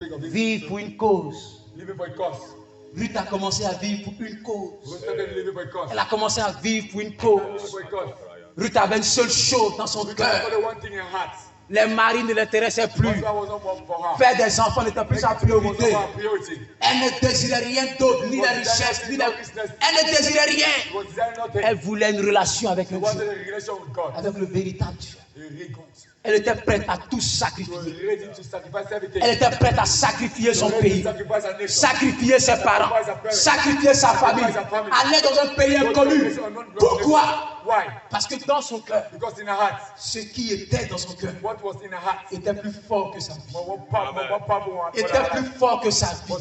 Vivre pour une cause. Living for a cause. Ruth a commencé à vivre pour une cause. Ruth started living for a cause. Elle a commencé à vivre pour une cause. Ruth avait une seule chose dans son cœur. Les maris ne l'intéressaient plus. Faire des enfants n'était plus sa priorité. Elle ne désirait rien d'autre, ni la richesse, ni la... Elle ne désirait rien. Elle voulait une relation avec un Dieu, avec le véritable Dieu. Elle était prête à tout sacrifier. Elle était prête à sacrifier son pays, sacrifier ses parents, sacrifier sa famille, aller dans un pays inconnu. Pourquoi? Parce que dans son cœur, ce qui était dans son cœur était plus fort que sa vie. Était plus fort que sa vie.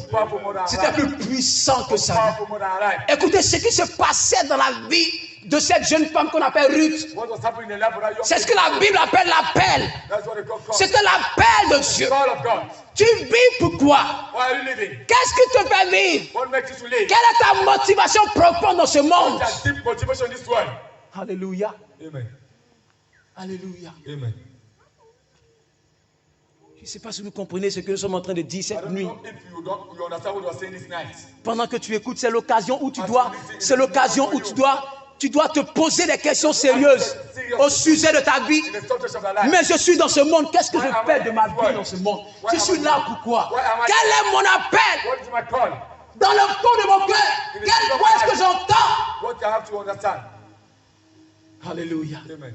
C'était plus puissant que sa vie. Écoutez, ce qui se passait dans la vie de cette jeune femme qu'on appelle Ruth, c'est ce que la Bible appelle l'appel. C'était l'appel de Dieu. Tu vis pourquoi? Qu'est-ce qui te fait vivre? Quelle est ta motivation profonde dans ce monde? Alléluia. Amen. Alléluia. Amen. Je ne sais pas si vous comprenez ce que nous sommes en train de dire cette nuit. Pendant que tu écoutes, c'est l'occasion où tu dois te poser des questions sérieuses au sujet de ta vie. Mais je suis dans ce monde, qu'est-ce que je fais de ma vie dans ce monde? Je suis là pourquoi? Quel est mon appel? Dans le fond de mon cœur, quel point est-ce que j'entends? Alléluia. Amen.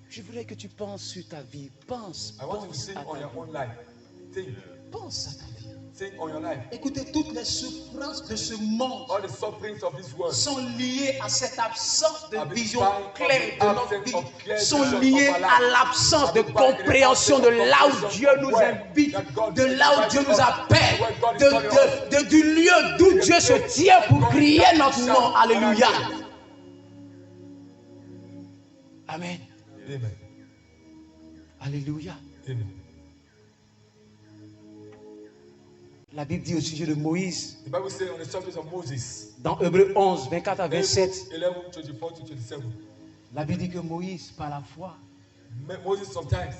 Je voudrais que tu penses sur ta vie. Pense à ta vie. Pense à ta vie. Écoutez, toutes les souffrances de ce monde sont liées à cette absence de vision claire de notre vie, sont liées à l'absence de compréhension de là où Dieu nous invite, de là où Dieu nous appelle, du lieu d'où Dieu se tient pour crier notre nom. Alléluia. Amen. Amen. Alléluia. Amen. La Bible dit au sujet de Moïse, The Bible says on the subject of Moses, dans Hébreux 11, 24 à 27, 11:24-27. la Bible dit que Moïse, par la foi, Moses sometimes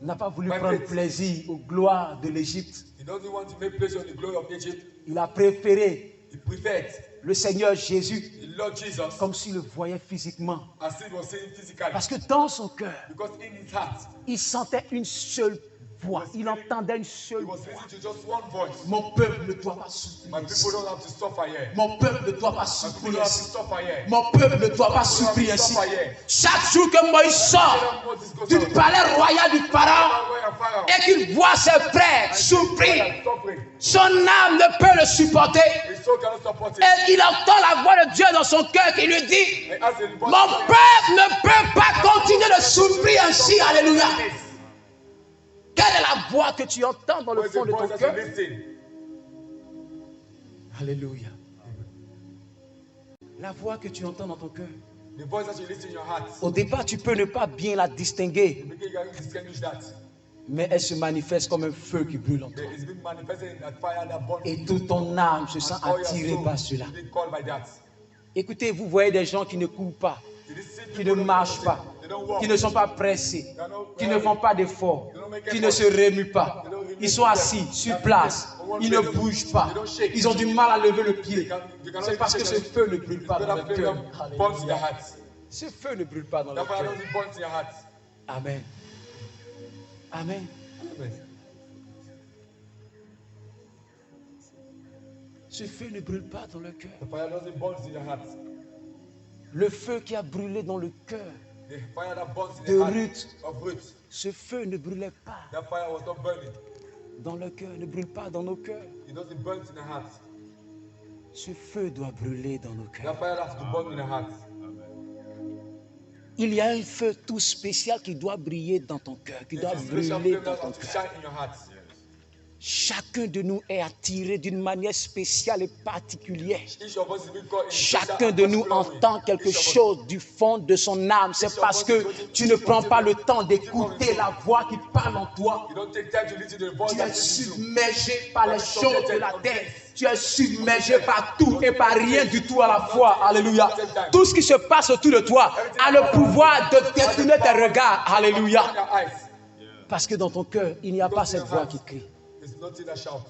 n'a pas voulu prendre plaisir aux gloires de l'Égypte. he doesn't want to make pleasure in the glory of Egypt. Il a préféré He preferred le Seigneur Jésus the Lord Jesus comme s'il le voyait physiquement. as he was saying physically. Parce que dans son cœur, Because in his heart, il sentait une seule voix. Il entendait une he seule was voix. listening to just one voice. Mon peuple ne doit pas souffrir. My people don't have to suffer here. Mon peuple ne doit pas My people souffrir don't have to ainsi. suffer here. Mon peuple ne doit pas souffrir ainsi. Chaque jour que Moïse sort du palais royal du Pharaon et qu'il voit ses frères souffrir, son âme ne peut le supporter. His soul cannot support it. Et il entend la voix de Dieu dans son cœur qui lui dit: mon peuple ne peut pas continuer de souffrir ainsi. Alléluia. Quelle est la voix que tu entends dans le fond de ton cœur? Alléluia. La voix que tu entends dans ton cœur. The voice that you listen in your heart. Au départ, tu peux ne pas bien la distinguer, You can distinguish that. mais elle se manifeste comme un feu qui brûle en toi. It's been manifested in that fire that burns. Et toute ton âme se sent attirée par cela. You been called by that. Écoutez, vous voyez des gens qui ne courent pas, qui ne marchent pas, qui ne sont pas pressés, qui ne font pas d'efforts, qui ne se remuent pas. Ils sont assis sur place, ils ne bougent pas, ils ont du mal à lever le pied. C'est parce que ce feu ne brûle pas dans le cœur. Alléluia. Ce feu ne brûle pas dans le cœur. Amen. Amen. Ce feu ne brûle pas dans le cœur. The fire doesn't burn in your heart. Le feu qui a brûlé dans le cœur The fire that burns in de the heart Ruth, of Ruth. ce feu ne brûlait pas That fire was not burning. dans le cœur, ne brûle pas dans nos cœurs. It doesn't burn in the heart. Ce feu doit brûler dans nos That cœurs. fire has to burn in the heart. Il y a un feu tout spécial qui doit briller dans ton cœur, qui doit There's a special brûler flame dans that ton has to cœur. shine in your heart. Chacun de nous est attiré d'une manière spéciale et particulière. Each of us is being called in a Chacun special de nous particular way. entend quelque Each of us. chose du fond de son âme. C'est parce que tu ne prends pas le temps d'écouter la voix qui parle en toi. You don't take time to listen to the voice Tu that es is in you. submergé par les choses de la terre. Tu es submergé par tout et par rien du tout à la fois. Alléluia. Tout ce qui se passe autour de toi a le pouvoir de détourner tes regards. Alléluia. Your eyes. Parce que dans ton cœur, il n'y a pas cette voix qui crie. There's nothing that shouts.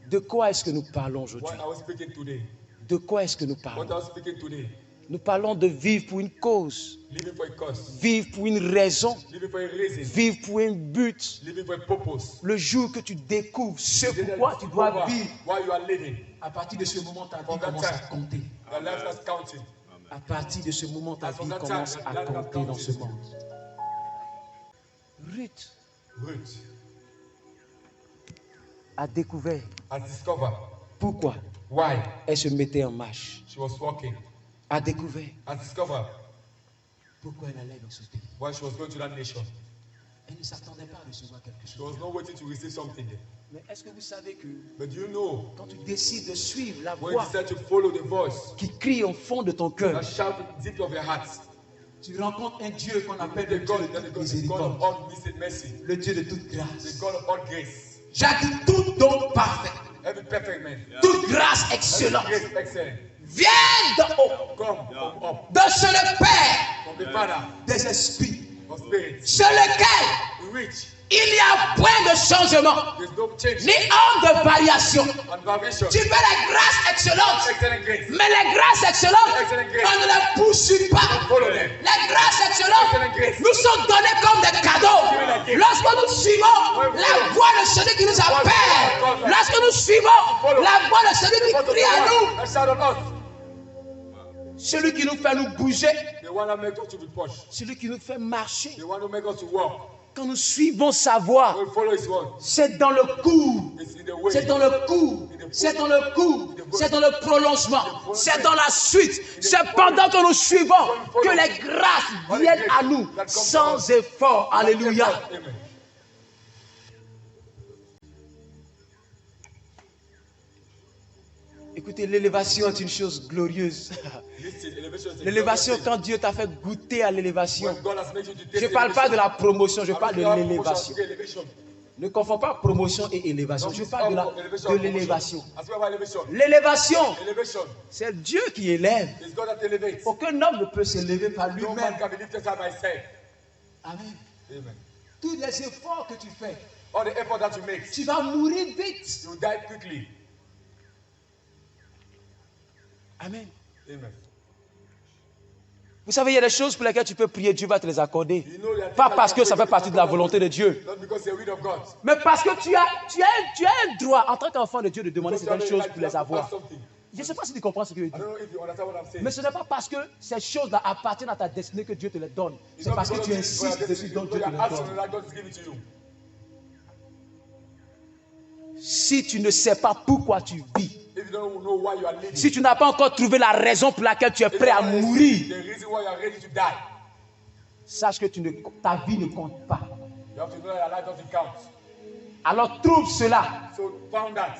De quoi est-ce que nous parlons aujourd'hui? What are we speaking today? De quoi est-ce que nous What parlons? are we speaking today? Nous parlons de vivre pour une cause, Living for a cause. vivre pour une raison, Living for a reason. vivre pour un but. Living for a purpose. Le jour que tu découvres ce pourquoi tu dois vivre, Why you are living. à partir de ce moment, ta vie From that commence à time, compter. your life starts counting. À partir de ce moment, ta And from vie that commence time, à your life compter starts dans ce counting. monde. Ruth Ruth a découvert has discovered pourquoi why elle se mettait en marche. she was walking. A découvert Has discovered pourquoi elle allait dans ce pays. why she was going to that nation. Elle ne s'attendait pas à recevoir quelque She chose. was not waiting to receive something there. Mais est-ce que vous savez que But do you know, quand tu décides de suivre la when you voix decide to follow the voice qui crie au fond de ton cœur, that shout deep of your heart, tu rencontres un Dieu qu'on appelle the le Dieu God, de that toute the God of miséricorde, all mercy, le Dieu de toute the grâce. God of all grace, Jacques, tout don parfait, every perfect man, toute grâce every excellente grace excellent, vient d'en haut, come from up, de ce le Père from the Father des esprits, of spirit, sur lequel which il n'y a point de changement, there's no change ni onde de variation. and variation. Tu veux les grâces excellentes, Excellent grace. mais les grâces excellentes, Excellent grace. on ne les poursuit pas. Follow them. Les grâces excellentes Excellent grace. nous sont données comme des cadeaux. Given a gift. Lorsque nous suivons la voix de celui qui nous appelle, lorsque nous suivons la voix de celui qui crie à nous, And shout on us. celui qui nous fait nous bouger, The one that makes us to be pushed. celui qui nous fait marcher. The one who makes us to walk. Quand nous suivons sa voix, We follow his word. c'est dans le cours, It's in the way. c'est dans le cours, c'est dans le cours, c'est dans le prolongement, c'est dans la suite. C'est pendant que nous suivons que les grâces viennent à nous sans effort. Alléluia. Amen. Écoutez, l'élévation est une chose glorieuse. Listen, elevation is a L'élévation, glorious quand Dieu t'a fait goûter à thing. l'élévation, When God has made you to je taste ne parle pas de elevation. la promotion, je I parle don't de have l'élévation. promotion, elevation. Ne confonds pas promotion et élévation, je parle de l'élévation. As well as elevation. L'élévation, Elevation c'est Dieu qui élève. is God that elevates. Aucun homme ne peut s'élever par No lui-même. man can be lifted up by himself. Amen. Amen. Tous les efforts que tu fais, All the effort that you make, tu vas mourir vite. you die quickly. Amen. Amen. Vous savez, il y a des choses pour lesquelles tu peux prier, Dieu va te les accorder. You know, there are Pas things parce that que ça you fait partie de la volonté de Dieu, Not because they're will of God. mais parce que tu as un droit en tant qu'enfant de Dieu de demander Because you have certaines a choses right pour to les avoir. ask something. Je ne sais pas si tu comprends ce que je I dis. don't know if you understand what I'm saying. Mais ce n'est pas parce que ces choses-là appartiennent à ta destinée que Dieu te les donne. It's C'est not parce que because tu of this, but insistes dessus, donc Dieu te les asking donne. that God is giving to you. Si tu ne sais pas pourquoi tu vis, If you don't know why you are living, si tu n'as pas encore trouvé la raison pour laquelle tu es if prêt you à don't know mourir, the reason why you are ready to die, sache que ta vie ne compte pas. you have to know that your life doesn't count. Alors trouve cela. So found that.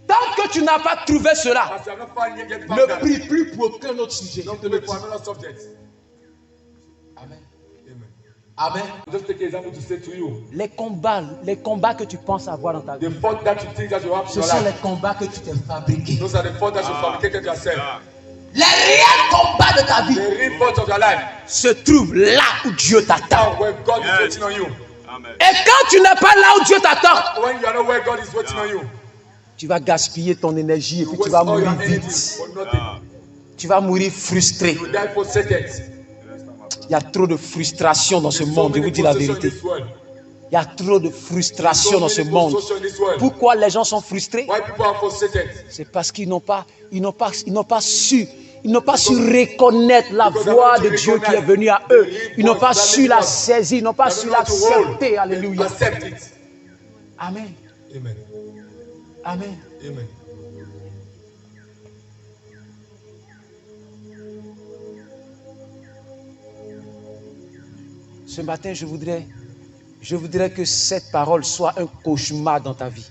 Tant que tu n'as pas trouvé cela, As you have not found yet found ne that. prie plus pour aucun autre sujet. Je Don't te le pray for dis. another subject. Amen. Amen. Amen. Just take an example to say to you. Les combats que tu penses avoir dans ta vie, The fault that you think that you have in ce your sont les life. combats que tu t'es fabriqués. Those are the faults that you fabricated yourself. Les réels combats de ta The vie real fault of your life. se trouvent là où Dieu t'attend. Now where God is waiting on you. Et quand tu n'es pas là où Dieu t'attend, When you are not where God is waiting on you. tu vas gaspiller ton énergie et You puis tu waste vas all mourir your energy vite. for nothing. Tu vas mourir frustré. You die forsaken. Il y a trop de frustration dans ce monde, je vous dis la vérité. Il y a trop de frustration dans ce monde. Pourquoi les gens sont frustrés? Why people are forsaken? C'est parce qu'ils n'ont pas su reconnaître la voix de Dieu qui est venue à eux. Ils n'ont pas su la saisir, ils n'ont pas su l'accepter. Alléluia. Accept it. Amen. Amen. Amen. Amen. Ce matin, je voudrais que cette parole soit un cauchemar dans ta vie.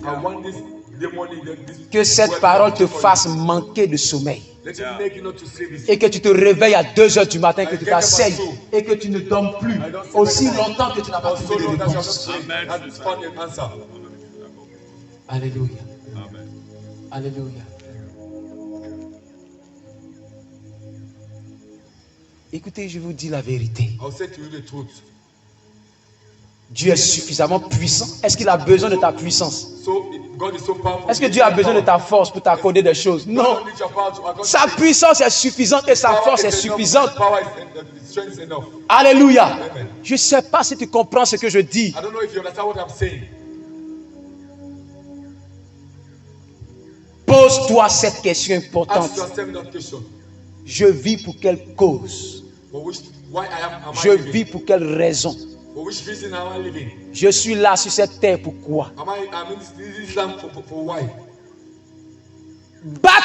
I want this demonic, this Que cette parole te fasse manquer de sommeil. Let it make you not to say this. Et que tu te réveilles à 2 heures du matin, que tu t'asseyes et que tu ne dormes plus aussi longtemps que tu n'as pas So trouvé de long that you have réponse. not prayed and found an answer. Alléluia. Alléluia. Écoutez, je vous dis la vérité. I'll say to you the truth. Dieu est suffisamment puissant. Est-ce qu'il a besoin de ta puissance? So God is so powerful. Est-ce que Dieu a besoin de ta force pour t'accorder des choses? Non. God needs your power to accord Sa puissance est suffisante et sa force est suffisante. Power is strength enough. Alléluia. Amen. Je ne sais pas si tu comprends ce que je dis. I don't know if you understand what I'm saying. Pose-toi cette question importante. Ask yourself that question. Je vis pour quelle cause? Why am Je I living? vis pour quelle raison? For which reason am I living? Je suis là sur cette terre pourquoi? I'm in this land for why? Batte